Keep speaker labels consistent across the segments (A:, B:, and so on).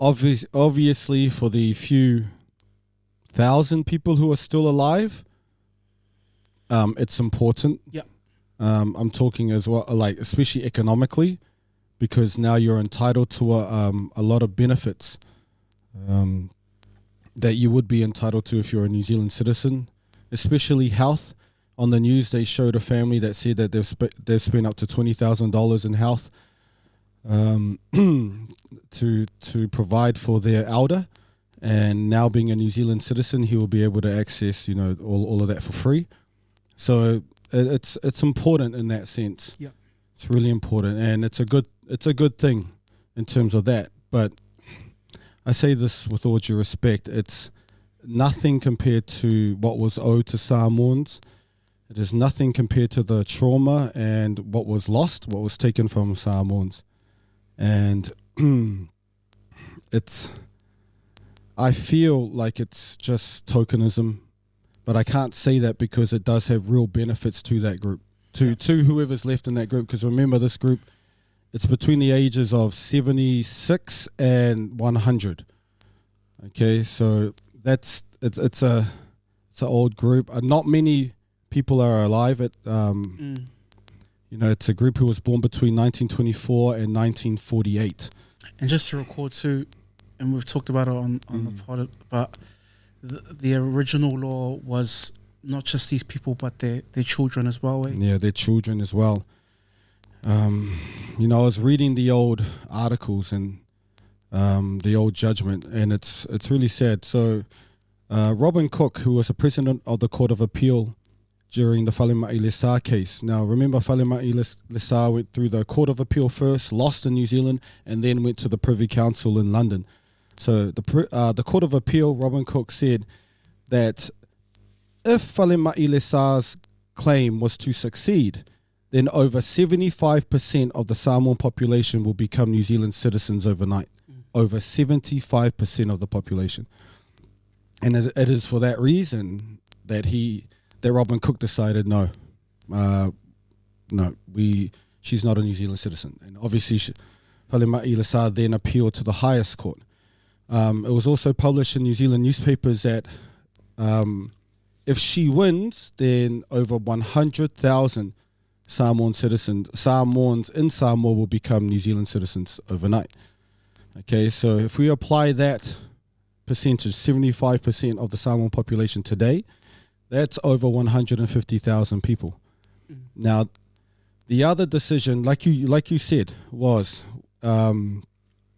A: obviously for the few thousand people who are still alive, it's important.
B: Yeah.
A: I'm talking as well, like especially economically, because now you're entitled to a lot of benefits that you would be entitled to if you're a New Zealand citizen, especially health. On the news, they showed a family that said that they've spent up to $20,000 in health to provide for their elder, and now being a New Zealand citizen, he will be able to access all of that for free. So it's important in that sense.
B: Yeah,
A: it's really important, and it's a good thing in terms of that. But I say this with all due respect, it's nothing compared to what was owed to Samoans. It is nothing compared to the trauma and what was lost, what was taken from Samoans. And I feel like it's just tokenism, but I can't say that because it does have real benefits to that group, to whoever's left in that group. Because remember, this group, it's between the ages of 76 and 100. Okay, so it's an old group. Not many people are alive. It's a group who was born between 1924 and 1948.
B: And just to record too, and we've talked about it on the pod, but the original law was not just these people, but their children as well.
A: Yeah, their children as well. I was reading the old articles and the old judgment, and it's really sad. So Robin Cook, who was the president of the Court of Appeal during the Falema'i Lesa case. Now, remember, Falema'i Lesa went through the Court of Appeal first, lost in New Zealand, and then went to the Privy Council in London. So the Court of Appeal, Robin Cook said that if Falema'i Lesa's claim was to succeed, then over 75% of the Samoan population will become New Zealand citizens overnight. Over 75% of the population. And it is for that reason that Robin Cook decided she's not a New Zealand citizen. And obviously Falema'i Lesa then appealed to the highest court. It was also published in New Zealand newspapers that if she wins, then over 100,000 Samoans in Samoa will become New Zealand citizens overnight. Okay, so if we apply that percentage, 75% of the Samoan population today, that's over 150,000 people. Now, the other decision, like you said, was in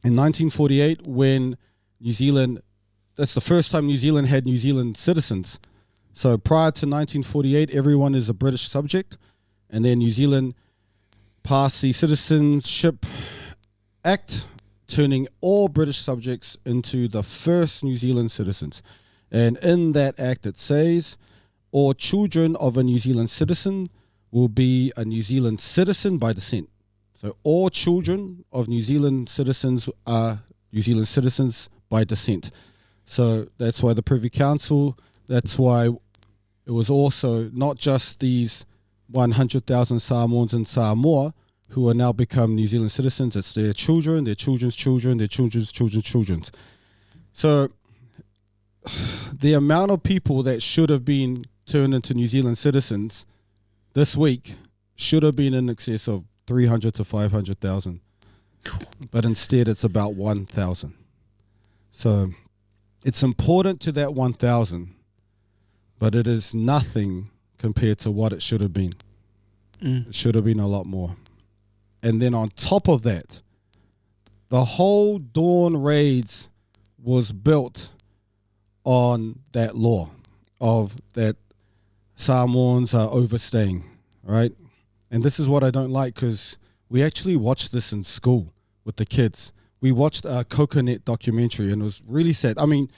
A: 1948 when New Zealand, that's the first time New Zealand had New Zealand citizens. So prior to 1948, everyone is a British subject, and then New Zealand passed the Citizenship Act, turning all British subjects into the first New Zealand citizens. And in that act it says, all children of a New Zealand citizen will be a New Zealand citizen by descent. So all children of New Zealand citizens are New Zealand citizens by descent. So that's why the Privy Council, that's why it was also not just these 100,000 Samoans in Samoa who are now become New Zealand citizens, it's their children, their children's children, their children's children's children. So the amount of people that should have been turned into New Zealand citizens this week should have been in excess of 300 to 500,000. But instead it's about 1,000. So it's important to that 1,000, but it is nothing compared to what it should have been. It should have been a lot more. And then on top of that, the whole Dawn Raids was built on that law of that Samoans are overstaying, right? And this is what I don't like, because we actually watched this in school with the kids. We watched a Coconut documentary, and it was really sad. I mean,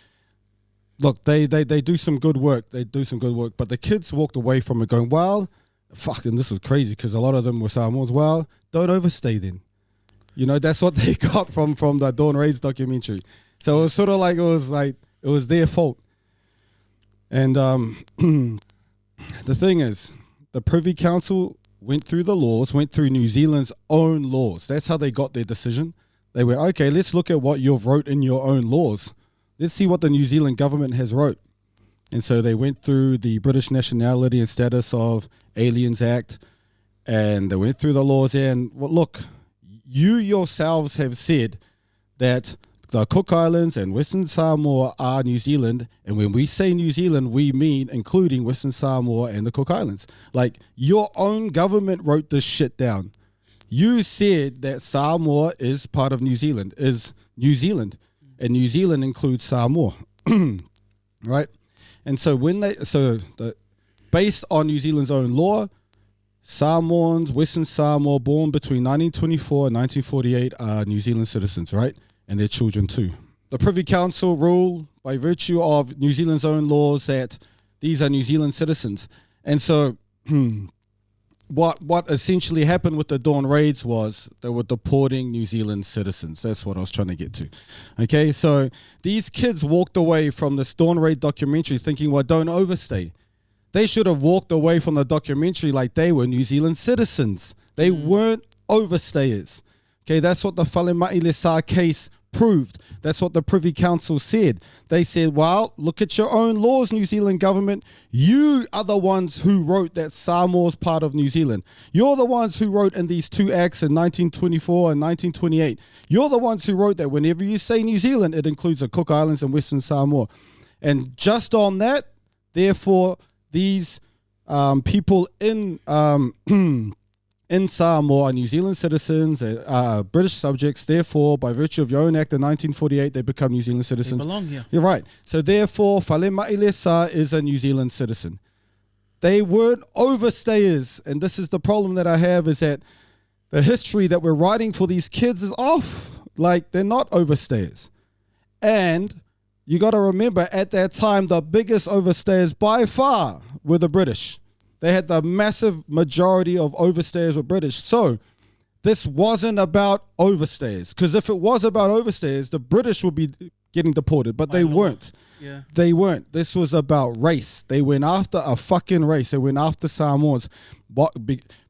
A: look, they do some good work. But the kids walked away from it going, well, fucking this is crazy, because a lot of them were Samoans. Well, don't overstay then. That's what they got from the Dawn Raids documentary. So it was sort of like it was their fault. And the thing is, the Privy Council went through the laws, went through New Zealand's own laws. That's how they got their decision. They went, okay, let's look at what you've wrote in your own laws. Let's see what the New Zealand government has wrote. And so they went through the British Nationality and Status of Aliens Act, and they went through the laws there. And well, look, you yourselves have said that the Cook Islands and Western Samoa are New Zealand, and when we say New Zealand, we mean including Western Samoa and the Cook Islands. Like, your own government wrote this shit down. You said that Samoa is part of New Zealand, and New Zealand includes Samoa, right? And so based on New Zealand's own law, Samoans, Western Samoa, born between 1924 and 1948 are New Zealand citizens, right? And their children too. The Privy Council rule, by virtue of New Zealand's own laws, that these are New Zealand citizens. And so what essentially happened with the Dawn raids was they were deporting New Zealand citizens. That's what I was trying to get to. Okay, so these kids walked away from this Dawn raid documentary thinking, well, don't overstay. They should have walked away from the documentary like they were New Zealand citizens. They weren't overstayers. Okay, that's what the Falema'i Lesa case proved. That's what the Privy Council said. They said, well, look at your own laws, New Zealand government. You are the ones who wrote that Samoa's part of New Zealand. You're the ones who wrote in these two acts in 1924 and 1928. You're the ones who wrote that whenever you say New Zealand, it includes the Cook Islands and Western Samoa. And just on that, therefore, these people in Samoa are New Zealand citizens, British subjects. Therefore, by virtue of your own act of 1948, they become New Zealand citizens. They
B: belong here.
A: You're right. So therefore, Falema'i Lesa is a New Zealand citizen. They weren't overstayers. And this is the problem that I have, is that the history that we're writing for these kids is off. Like, they're not overstayers. And you got to remember, at that time, the biggest overstayers by far were the British. They had the massive majority of overstayers were British. So this wasn't about overstayers, because if it was about overstayers, the British would be getting deported, but they weren't.
B: Yeah.
A: They weren't. This was about race. They went after a fucking race. They went after Samoans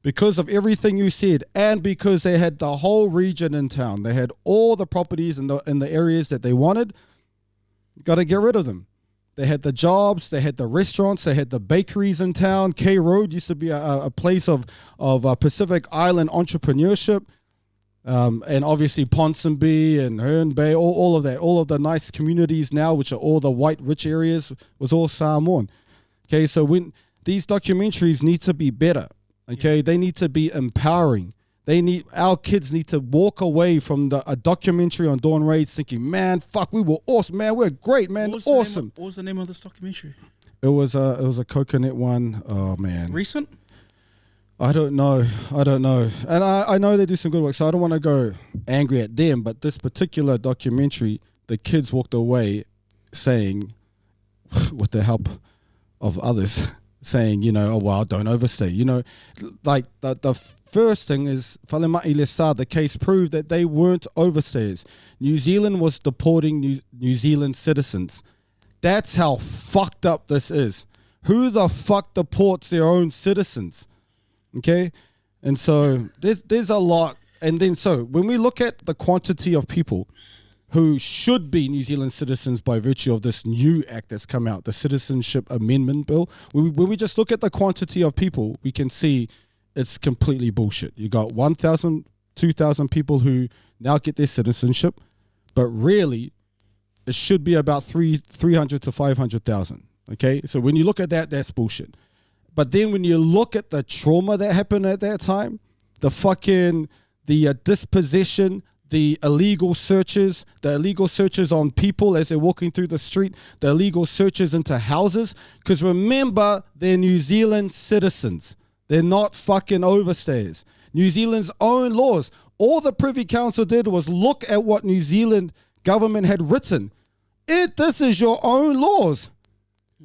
A: because of everything you said, and because they had the whole region in town. They had all the properties in the areas that they wanted. Got to get rid of them. They had the jobs, they had the restaurants, they had the bakeries in town. K Road used to be a place of Pacific Island entrepreneurship. And obviously Ponsonby and Herne Bay, all of that, all of the nice communities now, which are all the white rich areas, was all Samoan. Okay, so when these documentaries need to be better, okay, they need to be empowering. Our kids need to walk away from a documentary on Dawn Raids thinking, man, fuck, we were awesome, man, we're great, man, awesome.
B: What was the name of this documentary?
A: It was a coconut one. Oh man,
B: Recent?
A: I don't know, and I know they do some good work, so I don't want to go angry at them. But this particular documentary, the kids walked away saying, with the help of others, saying, oh well, don't overstay. Like the first thing is, Falema'i Lesa, the case proved that they weren't overstayers. New Zealand was deporting New Zealand citizens. That's how fucked up this is. Who the fuck deports their own citizens? Okay? And so there's a lot. And then so when we look at the quantity of people who should be New Zealand citizens by virtue of this new act that's come out, the Citizenship Amendment Bill, when we just look at the quantity of people, we can see it's completely bullshit. You got 1,000, 2,000 people who now get their citizenship, but really it should be about 300 to 500,000. Okay, so when you look at that, that's bullshit. But then when you look at the trauma that happened at that time, the dispossession, the illegal searches on people as they're walking through the street, the illegal searches into houses, because remember, they're New Zealand citizens. They're not fucking overstayers. New Zealand's own laws. All the Privy Council did was look at what New Zealand government had written. This is your own laws.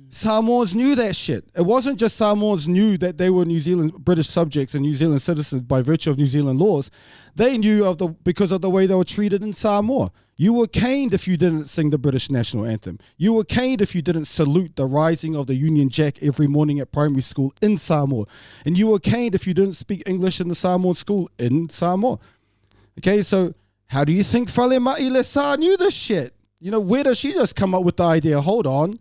A: Samoans knew that shit. It wasn't just Samoans knew that they were New Zealand British subjects and New Zealand citizens by virtue of New Zealand laws. They knew because of the way they were treated in Samoa. You were caned if you didn't sing the British national anthem. You were caned if you didn't salute the rising of the Union Jack every morning at primary school in Samoa. And you were caned if you didn't speak English in the Samoan school in Samoa. Okay, so How do you think Falema'i Lesa knew this shit? You know, where does she just come up with the idea? Hold on,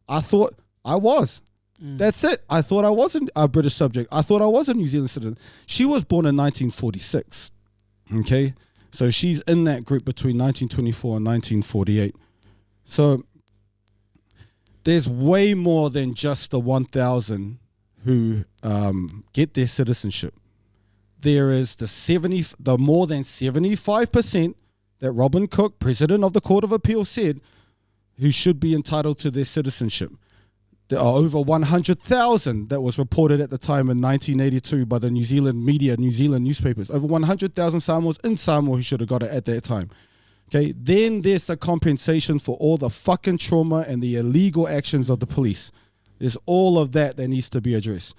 A: I thought I was. That's it. I thought I wasn't a British subject. I thought I was a New Zealand citizen. She was born in 1946. Okay, so she's in that group between 1924 and 1948. So there's way more than just the 1,000 who get their citizenship. There is the more than 75% that Robin Cook, president of the Court of Appeal, said who should be entitled to their citizenship. There are over 100,000 that was reported at the time in 1982 by the New Zealand media, New Zealand newspapers. Over 100,000 Samoans in Samoa who should have got it at that time. Okay, then there's a compensation for all the fucking trauma and the illegal actions of the police. There's all of that needs to be addressed.